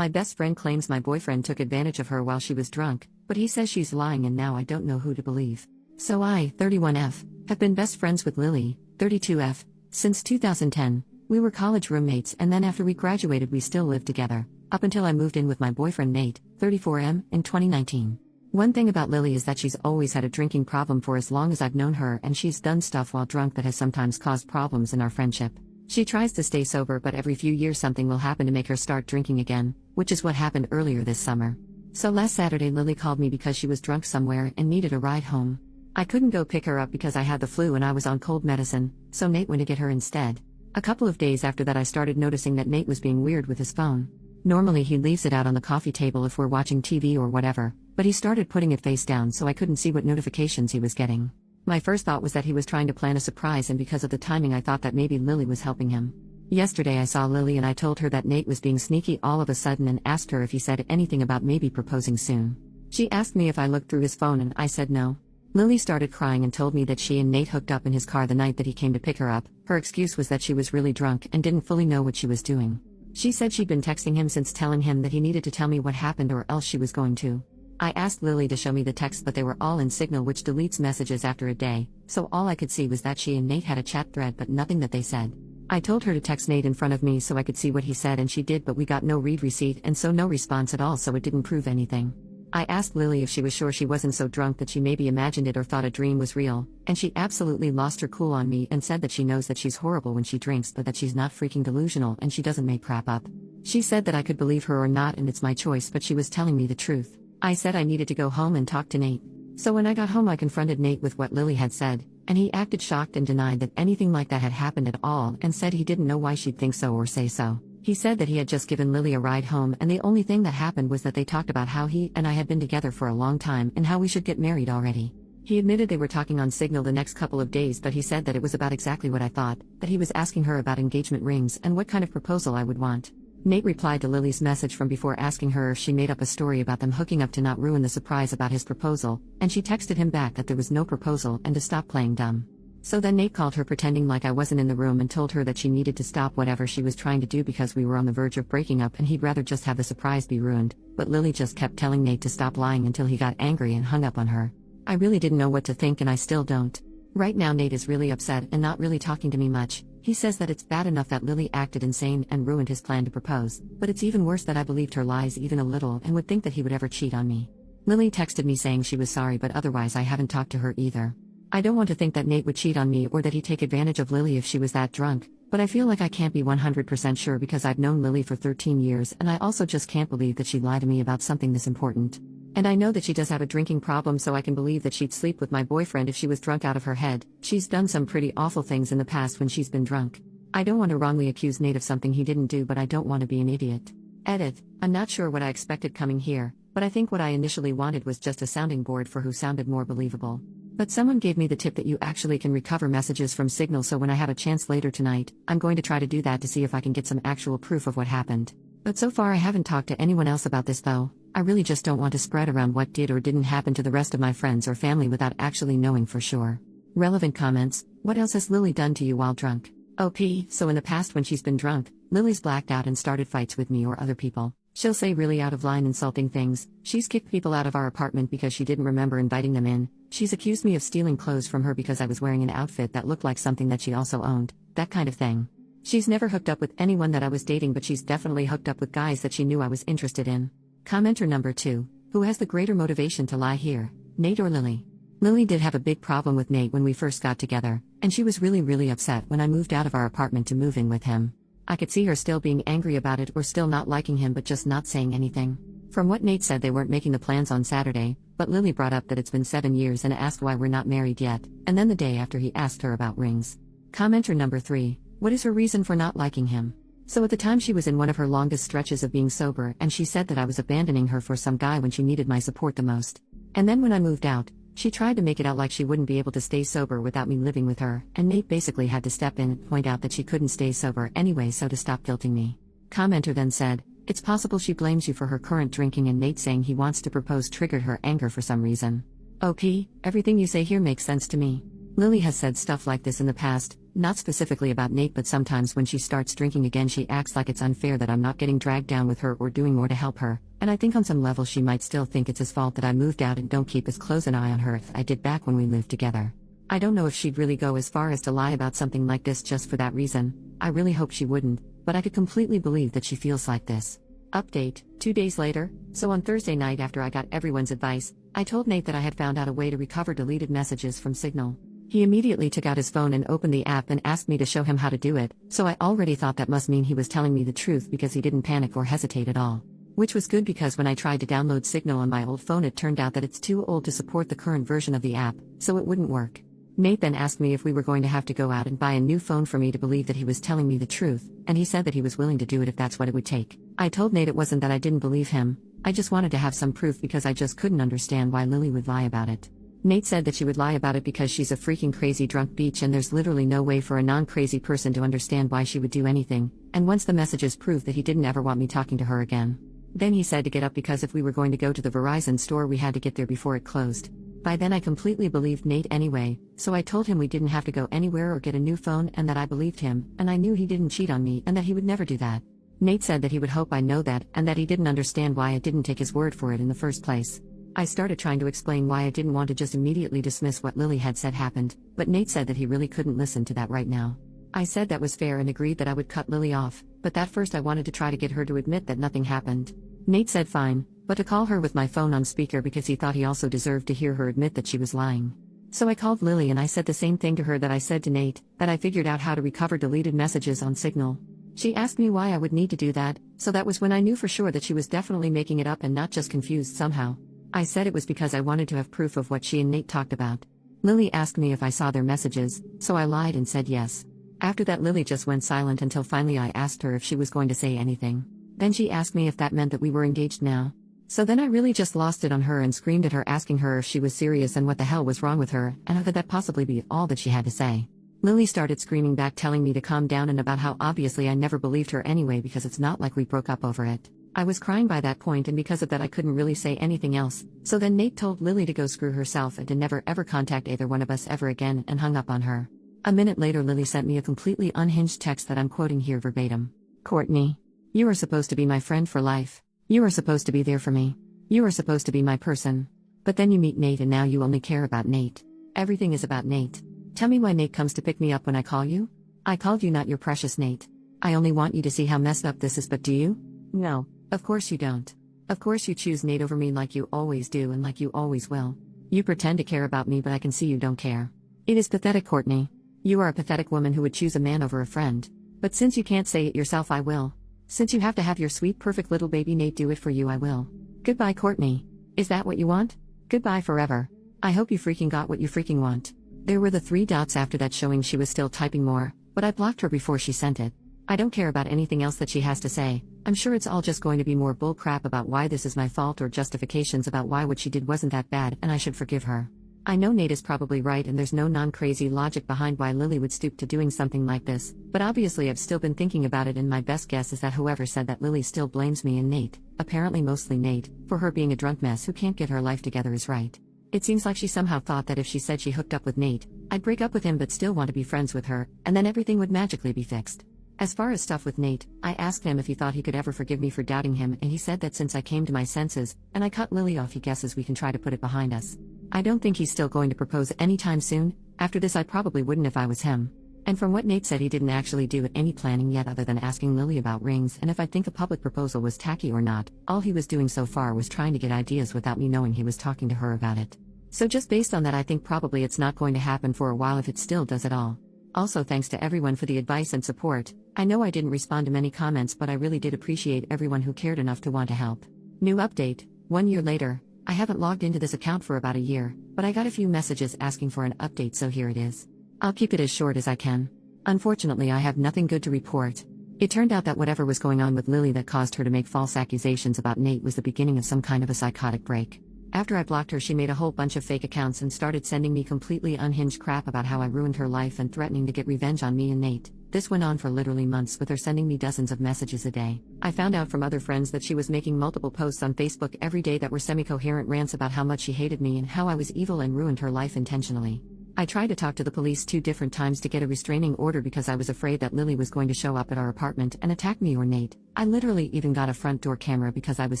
My best friend claims my boyfriend took advantage of her while she was drunk, but he says she's lying and now I don't know who to believe. So I, 31F, have been best friends with Lily, 32F, since 2010. We were college roommates and then after we graduated we still lived together, up until I moved in with my boyfriend Nate, 34M, in 2019. One thing about Lily is that she's always had a drinking problem for as long as I've known her, and she's done stuff while drunk that has sometimes caused problems in our friendship. She tries to stay sober, but every few years something will happen to make her start drinking again, which is what happened earlier this summer. So last Saturday Lily called me because she was drunk somewhere and needed a ride home. I couldn't go pick her up because I had the flu and I was on cold medicine, so Nate went to get her instead. A couple of days after that I started noticing that Nate was being weird with his phone. Normally he leaves it out on the coffee table if we're watching TV or whatever, but he started putting it face down so I couldn't see what notifications he was getting. My first thought was that he was trying to plan a surprise, and because of the timing I thought that maybe Lily was helping him. Yesterday I saw Lily and I told her that Nate was being sneaky all of a sudden and asked her if he said anything about maybe proposing soon. She asked me if I looked through his phone and I said no. Lily started crying and told me that she and Nate hooked up in his car the night that he came to pick her up. Her excuse was that she was really drunk and didn't fully know what she was doing. She said she'd been texting him since, telling him that he needed to tell me what happened or else she was going to. I asked Lily to show me the texts, but they were all in Signal, which deletes messages after a day, so all I could see was that she and Nate had a chat thread but nothing that they said. I told her to text Nate in front of me so I could see what he said, and she did, but we got no read receipt and so no response at all, so it didn't prove anything. I asked Lily if she was sure she wasn't so drunk that she maybe imagined it or thought a dream was real, and she absolutely lost her cool on me and said that she knows that she's horrible when she drinks but that she's not freaking delusional and she doesn't make crap up. She said that I could believe her or not and it's my choice, but she was telling me the truth. I said I needed to go home and talk to Nate. So when I got home I confronted Nate with what Lily had said, and he acted shocked and denied that anything like that had happened at all and said he didn't know why she'd think so or say so. He said that he had just given Lily a ride home and the only thing that happened was that they talked about how he and I had been together for a long time and how we should get married already. He admitted they were talking on Signal the next couple of days, but he said that it was about exactly what I thought, that he was asking her about engagement rings and what kind of proposal I would want. Nate replied to Lily's message from before asking her if she made up a story about them hooking up to not ruin the surprise about his proposal, and she texted him back that there was no proposal and to stop playing dumb. So then Nate called her pretending like I wasn't in the room and told her that she needed to stop whatever she was trying to do because we were on the verge of breaking up and he'd rather just have the surprise be ruined, but Lily just kept telling Nate to stop lying until he got angry and hung up on her. I really didn't know what to think and I still don't. Right now Nate is really upset and not really talking to me much. He says that it's bad enough that Lily acted insane and ruined his plan to propose, but it's even worse that I believed her lies even a little and would think that he would ever cheat on me. Lily texted me saying she was sorry, but otherwise I haven't talked to her either. I don't want to think that Nate would cheat on me or that he'd take advantage of Lily if she was that drunk, but I feel like I can't be 100% sure because I've known Lily for 13 years and I also just can't believe that she'd lie to me about something this important. And I know that she does have a drinking problem, so I can believe that she'd sleep with my boyfriend if she was drunk out of her head. She's done some pretty awful things in the past when she's been drunk. I don't want to wrongly accuse Nate of something he didn't do, but I don't want to be an idiot. Edit. I'm not sure what I expected coming here, but I think what I initially wanted was just a sounding board for who sounded more believable. But someone gave me the tip that you actually can recover messages from Signal, so when I have a chance later tonight, I'm going to try to do that to see if I can get some actual proof of what happened. But so far I haven't talked to anyone else about this though. I really just don't want to spread around what did or didn't happen to the rest of my friends or family without actually knowing for sure. Relevant comments. What else has Lily done to you while drunk? OP. So in the past when she's been drunk, Lily's blacked out and started fights with me or other people. She'll say really out of line insulting things. She's kicked people out of our apartment because she didn't remember inviting them in. She's accused me of stealing clothes from her because I was wearing an outfit that looked like something that she also owned. That kind of thing. She's never hooked up with anyone that I was dating, but she's definitely hooked up with guys that she knew I was interested in. Commenter number 2. Who has the greater motivation to lie here, Nate or Lily? Lily did have a big problem with Nate when we first got together, and she was really upset when I moved out of our apartment to move in with him. I could see her still being angry about it or still not liking him but just not saying anything. From what Nate said, they weren't making the plans on Saturday, but Lily brought up that it's been 7 years and asked why we're not married yet, and then the day after he asked her about rings. Commenter number 3. What is her reason for not liking him? So at the time she was in one of her longest stretches of being sober, and she said that I was abandoning her for some guy when she needed my support the most. And then when I moved out, she tried to make it out like she wouldn't be able to stay sober without me living with her, and Nate basically had to step in and point out that she couldn't stay sober anyway, so to stop guilting me. Commenter then said, it's possible she blames you for her current drinking, and Nate saying he wants to propose triggered her anger for some reason. OP, everything you say here makes sense to me. Lily has said stuff like this in the past, Not specifically about Nate, but sometimes when she starts drinking again, she acts like it's unfair that I'm not getting dragged down with her or doing more to help her, and I think on some level she might still think it's his fault that I moved out and don't keep as close an eye on her as I did back when we lived together. I don't know if she'd really go as far as to lie about something like this just for that reason. I really hope she wouldn't, but I could completely believe that she feels like this. Update, 2 days later. So on Thursday night, after I got everyone's advice, I told Nate that I had found out a way to recover deleted messages from Signal. He immediately took out his phone and opened the app and asked me to show him how to do it, so I already thought that must mean he was telling me the truth because he didn't panic or hesitate at all. Which was good, because when I tried to download Signal on my old phone, it turned out that it's too old to support the current version of the app, so it wouldn't work. Nate then asked me if we were going to have to go out and buy a new phone for me to believe that he was telling me the truth, and he said that he was willing to do it if that's what it would take. I told Nate it wasn't that I didn't believe him, I just wanted to have some proof because I just couldn't understand why Lily would lie about it. Nate said that she would lie about it because she's a freaking crazy drunk bitch and there's literally no way for a non-crazy person to understand why she would do anything, and once the messages proved that he didn't ever want me talking to her again. Then he said to get up because if we were going to go to the Verizon store we had to get there before it closed. By then I completely believed Nate anyway, so I told him we didn't have to go anywhere or get a new phone and that I believed him, and I knew he didn't cheat on me and that he would never do that. Nate said that he would hope I know that and that he didn't understand why I didn't take his word for it in the first place. I started trying to explain why I didn't want to just immediately dismiss what Lily had said happened, but Nate said that he really couldn't listen to that right now. I said that was fair and agreed that I would cut Lily off, but that first I wanted to try to get her to admit that nothing happened. Nate said fine, but to call her with my phone on speaker because he thought he also deserved to hear her admit that she was lying. So I called Lily and I said the same thing to her that I said to Nate, that I figured out how to recover deleted messages on Signal. She asked me why I would need to do that, so that was when I knew for sure that she was definitely making it up and not just confused somehow. I said it was because I wanted to have proof of what she and Nate talked about. Lily asked me if I saw their messages, so I lied and said yes. After that Lily just went silent until finally I asked her if she was going to say anything. Then she asked me if that meant that we were engaged now. So then I really just lost it on her and screamed at her, asking her if she was serious and what the hell was wrong with her, and how could that possibly be all that she had to say. Lily started screaming back, telling me to calm down and about how obviously I never believed her anyway because it's not like we broke up over it. I was crying by that point and because of that I couldn't really say anything else, so then Nate told Lily to go screw herself and to never ever contact either one of us ever again and hung up on her. A minute later Lily sent me a completely unhinged text that I'm quoting here verbatim. "Courtney, you are supposed to be my friend for life. You are supposed to be there for me. You are supposed to be my person. But then you meet Nate and now you only care about Nate. Everything is about Nate. Tell me why Nate comes to pick me up when I call you? I called you, not your precious Nate. I only want you to see how messed up this is, but do you? No, of course you don't. Of course you choose Nate over me like you always do and like you always will. You pretend to care about me, but I can see you don't care. It is pathetic, Courtney. You are a pathetic woman who would choose a man over a friend. But since you can't say it yourself, I will. Since you have to have your sweet perfect little baby Nate do it for you, I will. Goodbye, Courtney. Is that what you want? Goodbye forever. I hope you freaking got what you freaking want." There were the 3 dots after that showing she was still typing more, but I blocked her before she sent it. I don't care about anything else that she has to say. I'm sure it's all just going to be more bull crap about why this is my fault or justifications about why what she did wasn't that bad and I should forgive her. I know Nate is probably right and there's no non-crazy logic behind why Lily would stoop to doing something like this, but obviously I've still been thinking about it and my best guess is that whoever said that Lily still blames me and Nate, apparently mostly Nate, for her being a drunk mess who can't get her life together is right. It seems like she somehow thought that if she said she hooked up with Nate, I'd break up with him but still want to be friends with her, and then everything would magically be fixed. As far as stuff with Nate, I asked him if he thought he could ever forgive me for doubting him and he said that since I came to my senses, and I cut Lily off, he guesses we can try to put it behind us. I don't think he's still going to propose anytime soon. After this I probably wouldn't if I was him. And from what Nate said, he didn't actually do any planning yet other than asking Lily about rings and if I think a public proposal was tacky or not. All he was doing so far was trying to get ideas without me knowing he was talking to her about it. So just based on that I think probably it's not going to happen for a while if it still does at all. Also thanks to everyone for the advice and support. I know I didn't respond to many comments but I really did appreciate everyone who cared enough to want to help. New update, 1 year later. I haven't logged into this account for about a year, but I got a few messages asking for an update, so here it is. I'll keep it as short as I can. Unfortunately I have nothing good to report. It turned out that whatever was going on with Lily that caused her to make false accusations about Nate was the beginning of some kind of a psychotic break. After I blocked her she made a whole bunch of fake accounts and started sending me completely unhinged crap about how I ruined her life and threatening to get revenge on me and Nate. This went on for literally months with her sending me dozens of messages a day. I found out from other friends that she was making multiple posts on Facebook every day that were semi-coherent rants about how much she hated me and how I was evil and ruined her life intentionally. I tried to talk to the police 2 different times to get a restraining order because I was afraid that Lily was going to show up at our apartment and attack me or Nate. I literally even got a front door camera because I was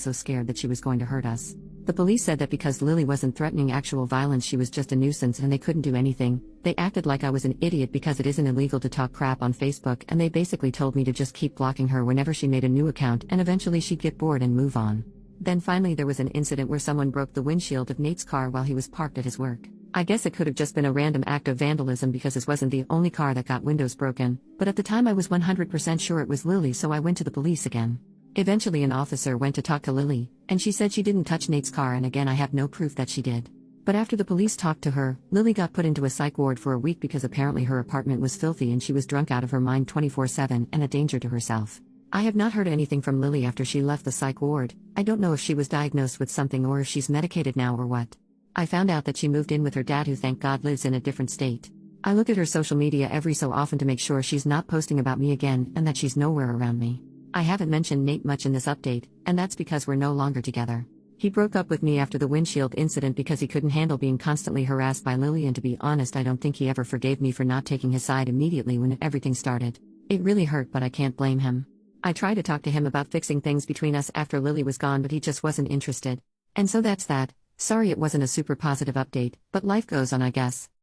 so scared that she was going to hurt us. The police said that because Lily wasn't threatening actual violence, she was just a nuisance and they couldn't do anything. They acted like I was an idiot because it isn't illegal to talk crap on Facebook, and they basically told me to just keep blocking her whenever she made a new account and eventually she'd get bored and move on. Then finally there was an incident where someone broke the windshield of Nate's car while he was parked at his work. I guess it could have just been a random act of vandalism because this wasn't the only car that got windows broken, but at the time I was 100% sure it was Lily, so I went to the police again. Eventually an officer went to talk to Lily, and she said she didn't touch Nate's car, and again I have no proof that she did. But after the police talked to her, Lily got put into a psych ward for a week because apparently her apartment was filthy and she was drunk out of her mind 24/7 and a danger to herself. I have not heard anything from Lily after she left the psych ward. I don't know if she was diagnosed with something or if she's medicated now or what. I found out that she moved in with her dad, who thank God lives in a different state. I look at her social media every so often to make sure she's not posting about me again and that she's nowhere around me. I haven't mentioned Nate much in this update, and that's because we're no longer together. He broke up with me after the windshield incident because he couldn't handle being constantly harassed by Lily, and to be honest I don't think he ever forgave me for not taking his side immediately when everything started. It really hurt, but I can't blame him. I tried to talk to him about fixing things between us after Lily was gone, but he just wasn't interested. And so that's that. Sorry it wasn't a super positive update, but life goes on, I guess.